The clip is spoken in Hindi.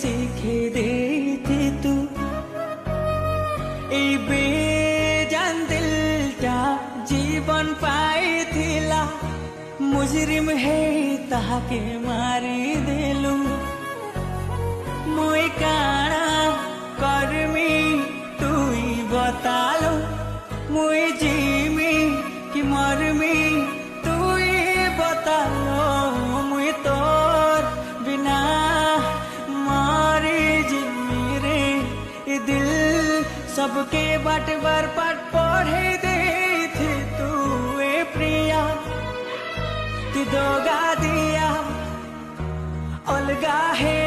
ଶିଖେଇ ଦେଇଥିତୁ ଏଇ ବେଜାନ ଦିଲଟା ଜୀବନ ପାଇଥିଲା मुजरिम है ताके मारी देलु मुई काना करमी तुई बतालु मुई जीमी कि मरमी तुई बतालो मुई तोर बिना मारी जिमी रे ये दिल सबके बाट बार पाट पढ़े दे थी तू ए प्रिया तू दोगा दिया अलगा है